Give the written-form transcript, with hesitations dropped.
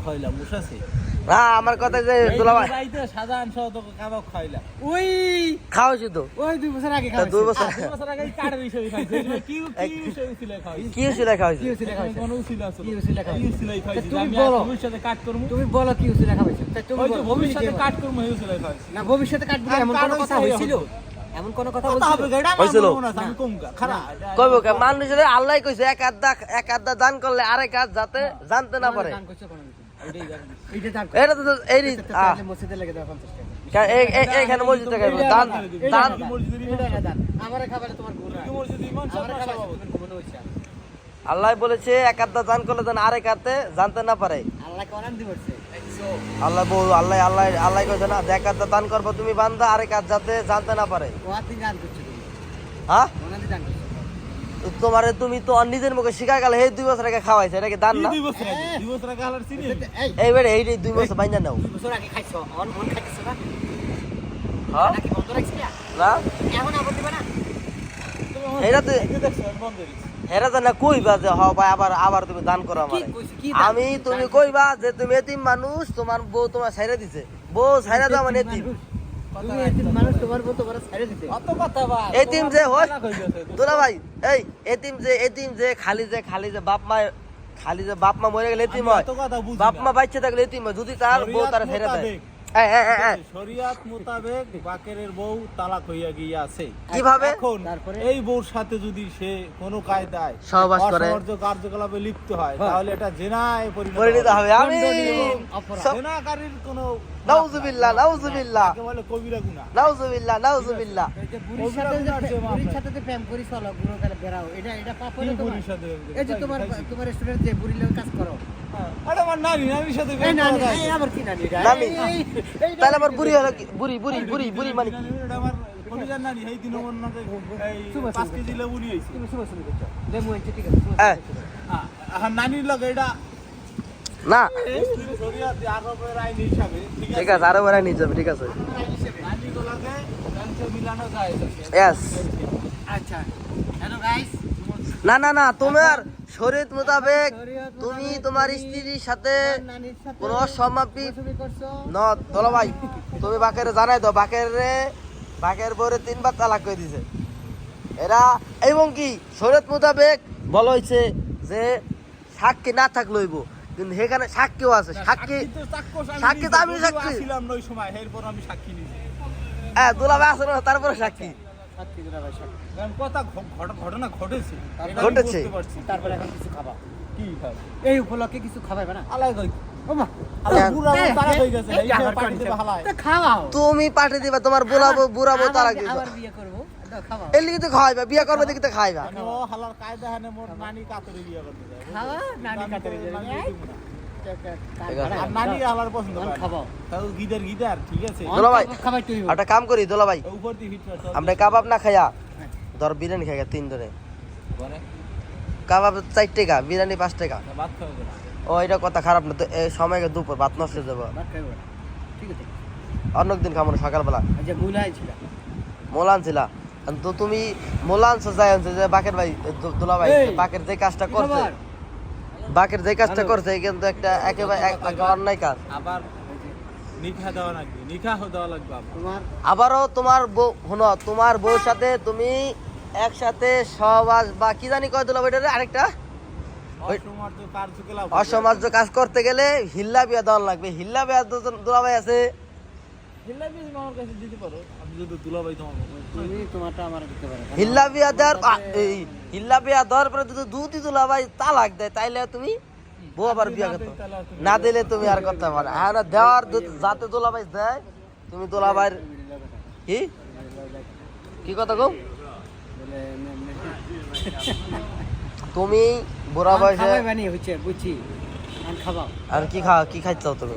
খাইলাম বুঝাছে না আমার কথা যে দুলাভাই রাইতে সাধারণ সহ তো কাবাব খাইলাম ওই খাওয়াইছি তো ওই 2 বছর আগে তা খাওয়াইছি 2 বছর 2 বছর আগে কাড়ের বিষয় খাইছে কি বিষয় ছিল খাইছে কি ছিল খাওয়াইছি কি উসিলা খাওয়াইছি কোন ছিল আছে কি উসিলা খাওয়াইছি কি ছিল খাইছে তুমি আমি বলো। ভবিষ্যতে কাট করব তুমি বলো কি উসিলা খাওয়াইছি তুমি ওই যে বলো, ভবিষ্যতে তুমি কাট করব এই ছিল খাইছে না ভবিষ্যতে কাটবে এমন কাট কোনো কথা হইছে, হইছিল এমন কোনো কথা কথা হবে বলছিল গেডা হইছিল। আমি কম খারাপ কইব কে মানুষ আল্লাহ কইছে এক আধা দান করলে আরেক হাত যাতে জানতে না পারে দান করছো কোন এইটা দান এটা তো এই তাহলে মসজিদে লেগে দাও 50 টাকা এইখানে মসজিদে গাইব দান দান এটা না দান আমারে খাবারে তোমার গুণ কি মসজিদ ইমান আমারে সব খাবারে সব তুমি গুণ হইছে আল্লাহ বলেছে এক আধা দান করলে যেন আরেক হাতে জানতে না পারে আল্লাহ কোরআন দিবছে আল্লাহ বল আল্লাহ কইছে না এক আধা দান করবো তুমি বান্দা আরেক হাত যাতে জানতে না পারে ওয়াতি দান করছো তুমি হ্যাঁ ওনাদি দান করছো তোমারে তুমি তো নিজের মুখে শিখা গেল এই 2 বছর আগে খাওয়াইছে এটা কি দান না 2 বছর আগে 2 বছর আগে হালার চিনি এই এই বেড়ে এই 2 বছর বাইনা নাও 2 বছর আগে খাইছো অন মন খাইছো না হ্যাঁ নাকি বন্ধ রাখছিস না এখন আবার দিবা না এটা তো এই দেখছ বন্ধ হইছে হেরা তো না কইবা যে হ ভাই আবার তুমি দান করো কি আমারে কইছি কি আমি তুমি কইবা যে তুমি এতিম মানুষ তোমার বউ তোমার ছাইরা দিছে বউ ছাইরা দাও মানে এতিম তুমি এতিম মানুষ তোমার বউ তোমার ছেড়ে দিতে অত কথা বা এতিম যে হয় তোরা ভাই এই এতিম যে খালি যে বাপ মা মরে গেলে এতিম হয় বাপ মা বাচ্চা থাকলে এতিম হয় যদি তার বউ তার ছাইরা দেয় শরিয়াত মোতাবেক বাকেরের বউ তালাক হইয়া গিয়া আছে কিভাবে? এখন তারপরে? এই বউর সাথে যদি সে কোনো কায়দায় সহবাস করে। অসমর্থ কার্যকলাপে লিপ্ত হয় তাহলে এটা জেনায় পরিণত হবে আমি অপরাধ। সব- জেনাকারীর কোনো নাউজুবিল্লাহ তাকে বলে কবিরা গুনাহ নাউজুবিল্লাহ এই যে বুড়ির সাথে যে কবিরা গুনাহ বুড়ির সাথে যে প্রেম করি চলো গুলো করে বেরাও এটা পাপ হলো তোমার বুড়ির সাথে এই যে তোমার স্টুডেন্ট যে বুড়ির লোক কাজ করো আরে আমার নানির সাথে এই প্রেম নানি করা যায়। এই আবার কি নানি এটা? নানি। এই তাহলে আবার বুড়ি হলো কি বুড়ি মানে কি এটা আমার কবিরার নানি এই দিন আমার নাতে এই শুভ 5 কেজি লেবু নিয়ে আইছি তুমি শুভ শুরু করছো লেমু আনছে ঠিক আছে শুভ হ্যাঁ। শুরু করছো। আর নানির লগে এটা না শরিয়াত আরবের আইন হিসাবে ঠিক আছে আরো বেড়া নিয়ে যাবে ঠিক আছে নানি গুলাকে গানতে মিলানো যায় ইয়েস আচ্ছা হ্যালো গাইস না তোমার শরীয়ত মোতাবেক তুমি তোমার স্ত্রীর সাথে নানির সাথে কোন অসমাপি শুরু করছো ন দোলা ভাই তুমি বাকেরে জানাই দাও বাকের বউরে 3 বার তালাক করে দিছে এরা এবং কি শরীয়ত মোতাবেক বলা হয়েছে যে সাক্ষী না থাকলে হইব কিন্তু সেখানে সাক্ষীও আছে সাক্ষী তো আমি সাক্ষী। ছিলাম ওই সময় এরপর আমি সাক্ষী নিয়েছি হ্যাঁ দোলা ভাই আছে না তারপরে সাক্ষী সাক্ষী দিলা ভাই সাক্ষী কারণ কথা ঘটনা ঘটেছে এটা আমি ঘটেছে। বুঝতে পারছি। তারপরে এখন কিছু খাবা কি খাবে এই উপলক্ষে কিছু খাবাইবা না আলাই কই ওমা আলাই হ্যাঁ। পুরা আমার তারা হয়ে গেছে এই এই যে আবার পার্টি দেবে হালাই তো খাওয়াও তুমি পাঠিয়ে দিবা তোমার বুড়াবো তালাক দিবা আবার বিয়ে করব দাও খাওয়াও এর লিগে তো খাওয়াইবা বিয়া করবে দেখি তো খাইবা আমি ও হালার কায়দা হানে মোর নানি কাতরে বিয়ে করতে যায় খাওয়া নানি কাতরে নানি যাবে দিব না। ঠিক আছে। আর নানি হালার পছন্দ অন করে না। খাবাও তাও গিদার ঠিক আছে দোলা ভাই। খাবাই তুই একটা কাম করি দোলা ভাই উপর দিয়ে হিট করে আমরা কাবাব না খাইয়া ধর বিরিয়ানি খাইয়া 3 জনে কাবাব 4 টাকা বিরিয়ানি 5 টাকা ভাত খাবে না ও এটা কথা খারাপ না তো এই সময় দুপুর ভাত নষ্ট হয়ে যাবো ভাত খাইবো না। ঠিক আছে অন্য দিন খাবো না সকালবেলা আচ্ছা মুলাই ছিল মোলান ছিল তো তুমি মোলান যাই আনছে যে বাকের ভাই দোলা ভাই এই, বাকের যে কাজটা করছে খবর? বাকের যে কাজটা করছে কিন্তু একটা একেবারে অন্যায় কাজ আবার নিখা দেওয়া লাগবে নিকাহ দেওয়া লাগবে আবার তোমার আবারও তোমার বউ শোনো তোমার বউর সাথে তুমি একসাথে সহবাস বা কি জানি কয় দোলা ভাই আরেকটা অসমার্থ কার্যকলাপ অসমাজ্য কাজ করতে গেলে হিল্লা বিয়া দেওয়া লাগবে হিল্লা বিয়া দোলা ভাই আছে হিল্লা বিয়ে আমার কাছে দিতে পারো আমি যদি দুলাভাই তোমার তুমি তোমারটা আমার দিতে পারো হিল্লা বিয়া দেওয়ার এই হিল্লা বিয়া দেওয়ার পরে যদি দুটি দোলা ভাই তালাক দেয় তাইলে তুমি বউ আবার বিয়া করতে না দিলে তুমি আর করতে পারো হ্যাঁ না দেওয়ার যাতে দোলা ভাই দেয় তুমি দোলা ভাইয়ের কি কি কথা কও তুমি বুড়া বয়সে খাবাই বানি হচ্ছে বুঝছি আন খাবাও আর কি খাইছো তুমি